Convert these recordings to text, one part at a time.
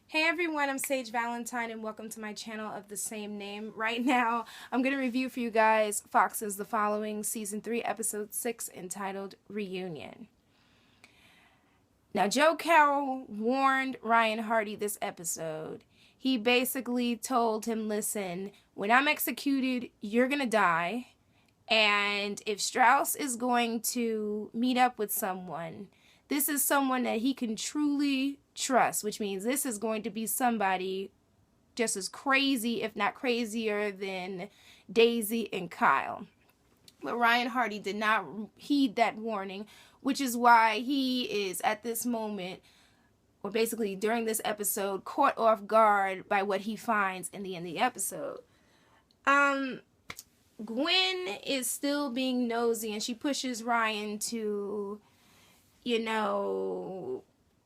Hey everyone, I'm Sage Valentine and welcome to my channel of the same name. Right now, I'm going to review for you guys Fox's The Following Season 3, Episode 6, entitled Reunion. Now, Joe Carroll warned Ryan Hardy this episode. He basically told him, listen, when I'm executed, you're going to die. And if Strauss is going to meet up with someone, this is someone that he can truly trust, which means this is going to be somebody just as crazy, if not crazier, than Daisy and Kyle. But Ryan Hardy did not heed that warning, which is why he is at this moment, or basically during this episode, caught off guard by what he finds in the end of the episode. Gwen is still being nosy and she pushes Ryan to,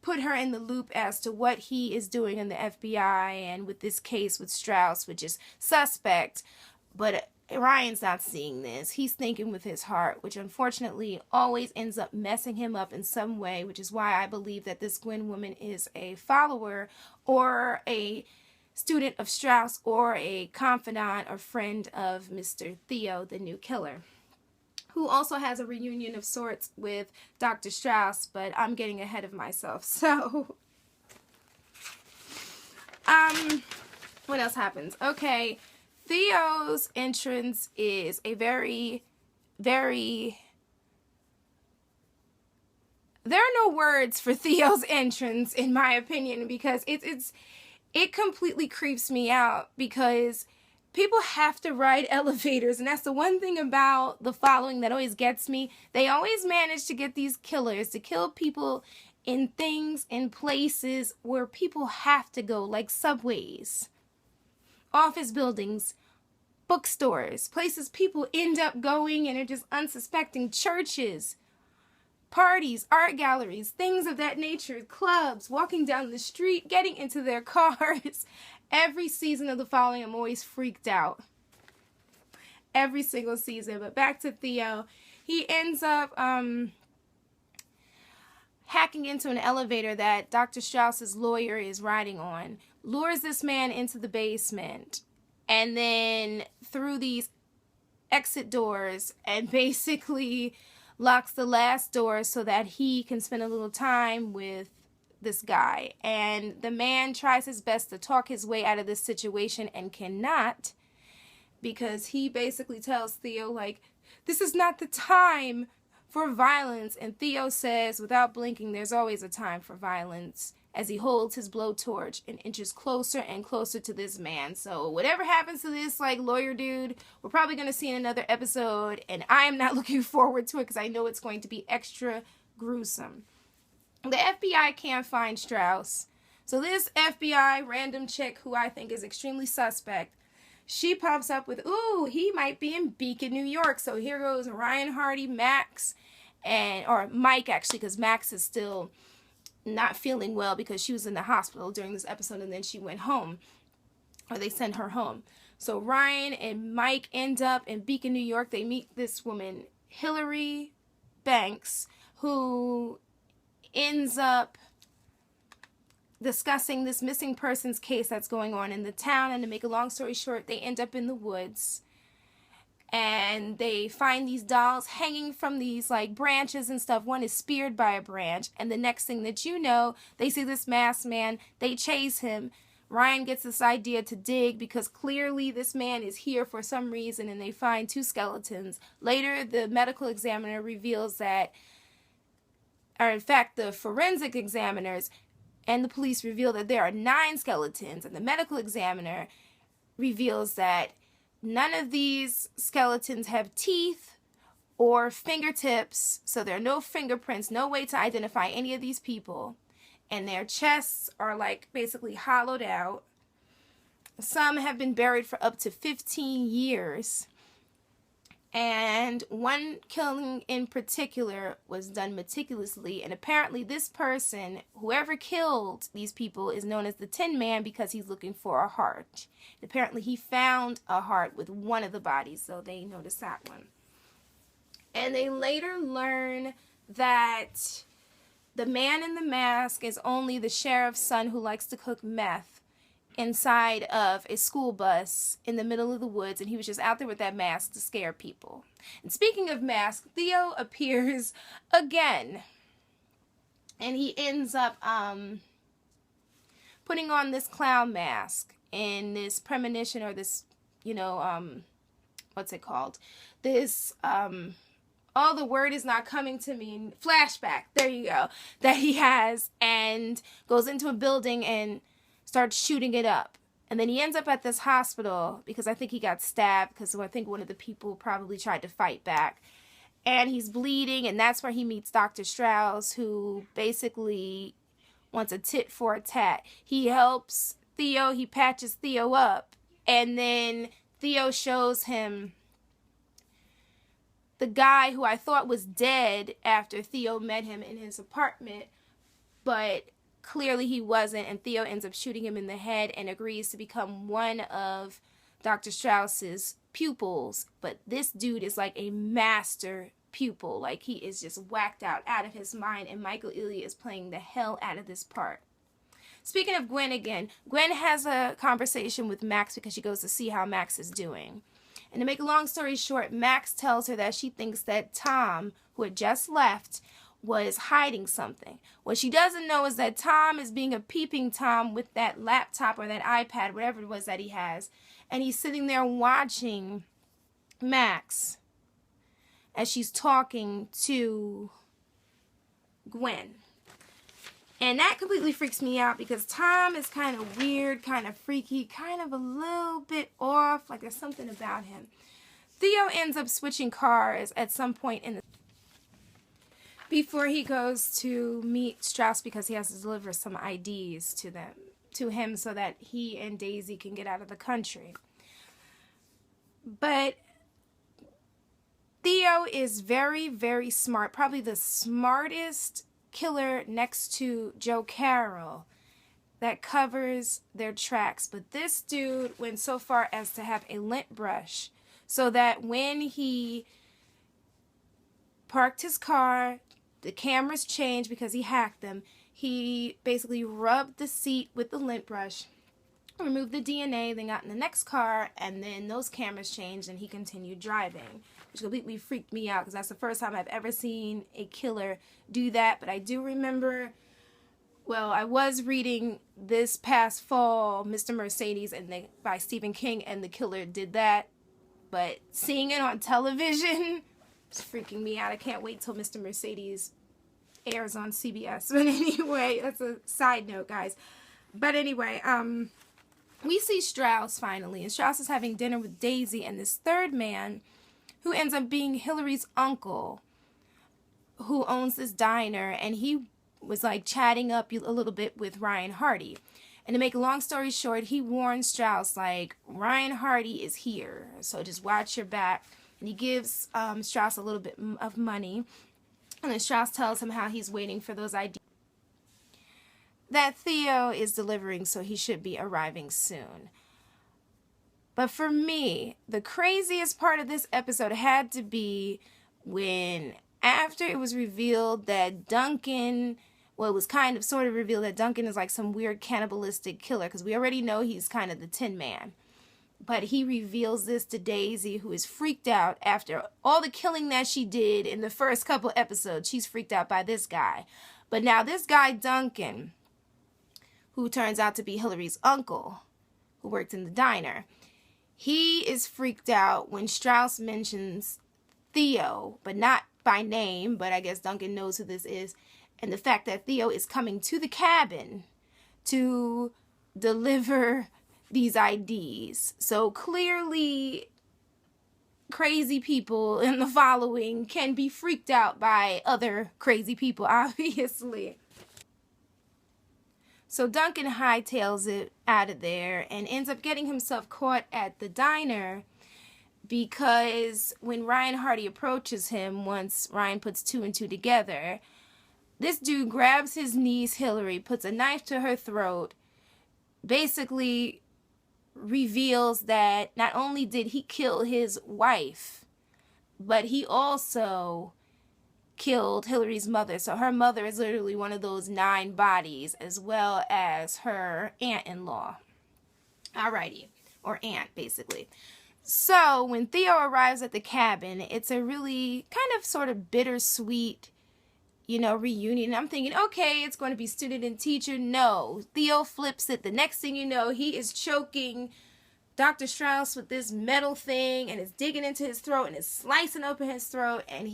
put her in the loop as to what he is doing in the FBI and with this case with Strauss, which is suspect. But Ryan's not seeing this. He's thinking with his heart, which unfortunately always ends up messing him up in some way, which is why I believe that this Gwen woman is a follower or a student of Strauss or a confidant or friend of Mr. Theo, the new killer, who also has a reunion of sorts with Dr. Strauss, but I'm getting ahead of myself. So, what else happens? Okay, Theo's entrance is a very, very... There are no words for Theo's entrance, in my opinion, because it completely creeps me out because people have to ride elevators, and that's the one thing about The Following that always gets me. They always manage to get these killers to kill people in things, in places where people have to go, like subways, office buildings, bookstores, places people end up going and are just unsuspecting, churches, parties, art galleries, things of that nature, clubs, walking down the street, getting into their cars. Every season of The Following, I'm always freaked out. Every single season. But back to Theo. He ends up hacking into an elevator that Dr. Strauss's lawyer is riding on, lures this man into the basement, and then through these exit doors, and basically locks the last door so that he can spend a little time with this guy. And the man tries his best to talk his way out of this situation and cannot, because he basically tells Theo, like, this is not the time for violence. And Theo says, without blinking, there's always a time for violence, as he holds his blowtorch and inches closer and closer to this man. So whatever happens to this, like, lawyer dude, we're probably going to see in another episode, and I am not looking forward to it because I know it's going to be extra gruesome. The FBI can't find Strauss. So this FBI random chick, who I think is extremely suspect, she pops up with, ooh, he might be in Beacon, New York. So here goes Ryan Hardy, Max, or Mike, actually, because Max is still not feeling well because she was in the hospital during this episode and then she went home, or they sent her home. So Ryan and Mike end up in Beacon, New York. They meet this woman, Hillary Banks, who ends up discussing this missing persons case that's going on in the town. And to make a long story short, they end up in the woods and they find these dolls hanging from these like branches and stuff. One is speared by a branch, and the next thing that you know, they see this masked man. They chase him. Ryan gets this idea to dig because clearly this man is here for some reason, and they find two skeletons. Later, the medical examiner reveals that, or in fact, the forensic examiners and the police reveal that there are 9 skeletons, and the medical examiner reveals that none of these skeletons have teeth or fingertips, so there are no fingerprints, no way to identify any of these people, and their chests are like basically hollowed out. Some have been buried for up to 15 years. And one killing in particular was done meticulously. And apparently this person, whoever killed these people, is known as the Tin Man because he's looking for a heart. Apparently he found a heart with one of the bodies, so they noticed that one. And they later learn that the man in the mask is only the sheriff's son who likes to cook meth inside of a school bus in the middle of the woods, and he was just out there with that mask to scare people. And speaking of masks, Theo appears again, and he ends up putting on this clown mask in this premonition, or this, what's it called? This, oh, the word is not coming to me. Flashback, there you go, that he has, and goes into a building and starts shooting it up. And then he ends up at this hospital because I think he got stabbed, because I think one of the people probably tried to fight back. And he's bleeding, and that's where he meets Dr. Strauss, who basically wants a tit for a tat. He helps Theo, he patches Theo up, and then Theo shows him the guy who I thought was dead after Theo met him in his apartment, but clearly he wasn't, and Theo ends up shooting him in the head and agrees to become one of Dr. Strauss's pupils. But this dude is like a master pupil. Like, he is just whacked out of his mind, and Michael Ealy is playing the hell out of this part. Speaking of Gwen again, Gwen has a conversation with Max because she goes to see how Max is doing. And to make a long story short, Max tells her that she thinks that Tom, who had just left, was hiding something. What she doesn't know is that Tom is being a peeping Tom with that laptop or that iPad, whatever it was that he has. And he's sitting there watching Max as she's talking to Gwen. And that completely freaks me out because Tom is kind of weird, kind of freaky, kind of a little bit off. Like, there's something about him. Theo ends up switching cars at some point in the before he goes to meet Strauss, because he has to deliver some IDs to him so that he and Daisy can get out of the country. But Theo is very, very smart, probably the smartest killer next to Joe Carroll that covers their tracks. But this dude went so far as to have a lint brush so that when he parked his car, the cameras changed because he hacked them. He basically rubbed the seat with the lint brush, removed the DNA, then got in the next car, and then those cameras changed and he continued driving, which completely freaked me out because that's the first time I've ever seen a killer do that. But I do remember, well, I was reading this past fall Mr. Mercedes by Stephen King, and the killer did that. But seeing it on television, it's freaking me out. I can't wait till Mr. Mercedes airs on CBS. But anyway, that's a side note, guys. But anyway, we see Strauss finally, and Strauss is having dinner with Daisy and this third man who ends up being Hillary's uncle, who owns this diner, and he was like chatting up a little bit with Ryan Hardy. And to make a long story short, he warns Strauss, like, Ryan Hardy is here, so just watch your back. And he gives Strauss a little bit of money. And then Strauss tells him how he's waiting for those IDs that Theo is delivering, so he should be arriving soon. But for me, the craziest part of this episode had to be when, after it was revealed that Duncan, well, it was kind of sort of revealed that Duncan is like some weird cannibalistic killer, because we already know he's kind of the Tin Man. But he reveals this to Daisy, who is freaked out after all the killing that she did in the first couple episodes. She's freaked out by this guy. But now this guy, Duncan, who turns out to be Hillary's uncle, who worked in the diner, he is freaked out when Strauss mentions Theo, but not by name, but I guess Duncan knows who this is, and the fact that Theo is coming to the cabin to deliver these IDs. So clearly, crazy people in the following can be freaked out by other crazy people, obviously. So Duncan hightails it out of there and ends up getting himself caught at the diner, because when Ryan Hardy approaches him, once Ryan puts two and two together, this dude grabs his niece Hillary, puts a knife to her throat, basically reveals that not only did he kill his wife, but he also killed Hillary's mother. So her mother is literally one of those 9 bodies, as well as her aunt-in-law. Alrighty. Or aunt, basically. So when Theo arrives at the cabin, it's a really kind of sort of bittersweet, reunion. I'm thinking, okay, it's going to be student and teacher. No. Theo flips it. The next thing you know, he is choking Dr. Strauss with this metal thing, and it's digging into his throat, and it's slicing open his throat, and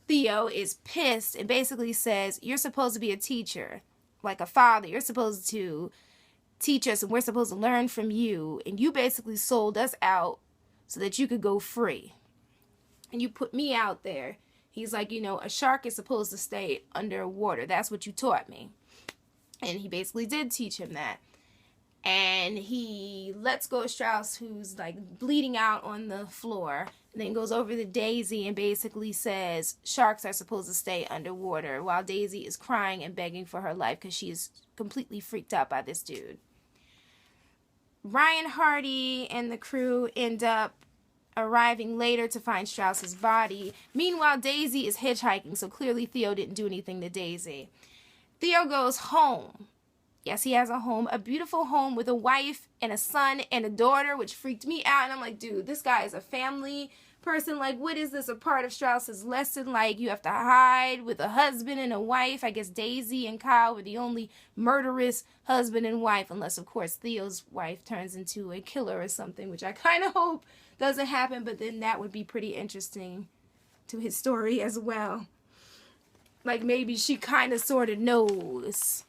Theo is pissed and basically says, you're supposed to be a teacher, like a father. You're supposed to teach us, and we're supposed to learn from you, and you basically sold us out so that you could go free, and you put me out there. He's like, a shark is supposed to stay underwater. That's what you taught me. And he basically did teach him that. And he lets go of Strauss, who's like bleeding out on the floor, and then goes over to Daisy and basically says sharks are supposed to stay underwater, while Daisy is crying and begging for her life because she is completely freaked out by this dude. Ryan Hardy and the crew end up arriving later to find Strauss's body. Meanwhile, Daisy is hitchhiking, so clearly Theo didn't do anything to Daisy. Theo goes home. Yes, he has a home, a beautiful home with a wife and a son and a daughter, which freaked me out. And I'm like, dude, this guy is a family person. Like, what is this? A part of Strauss's lesson? Like, you have to hide with a husband and a wife. I guess Daisy and Kyle were the only murderous husband and wife, unless, of course, Theo's wife turns into a killer or something, which I kind of hope doesn't happen, but then that would be pretty interesting to his story as well. Like, maybe she kind of sort of knows.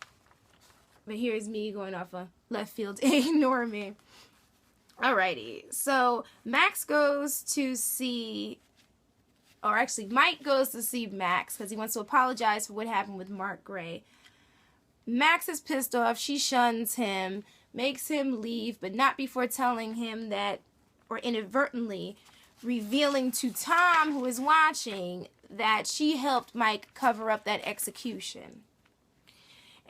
But here's me going off a left field. Ignore me. Alrighty. So Max goes to see, or actually Mike goes to see Max because he wants to apologize for what happened with Mark Gray. Max is pissed off. She shuns him, makes him leave, but not before telling him that, or inadvertently revealing to Tom, who is watching, that she helped Mike cover up that execution.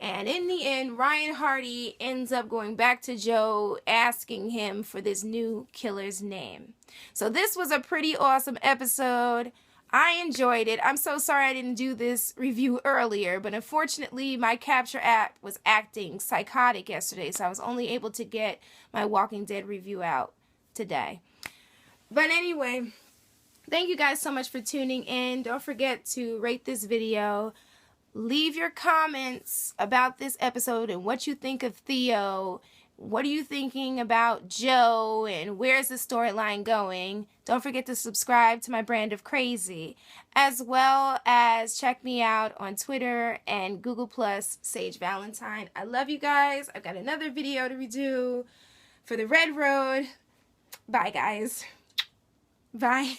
And in the end, Ryan Hardy ends up going back to Joe, asking him for this new killer's name. So this was a pretty awesome episode. I enjoyed it. I'm so sorry I didn't do this review earlier, but unfortunately my capture app was acting psychotic yesterday, so I was only able to get my Walking Dead review out today. But anyway, thank you guys so much for tuning in. Don't forget to rate this video. Leave your comments about this episode and what you think of Theo. What are you thinking about Joe and where's the storyline going? Don't forget to subscribe to my brand of crazy, as well as check me out on Twitter and Google+, Sage Valentine. I love you guys. I've got another video to redo for the Red Road. Bye, guys. Bye.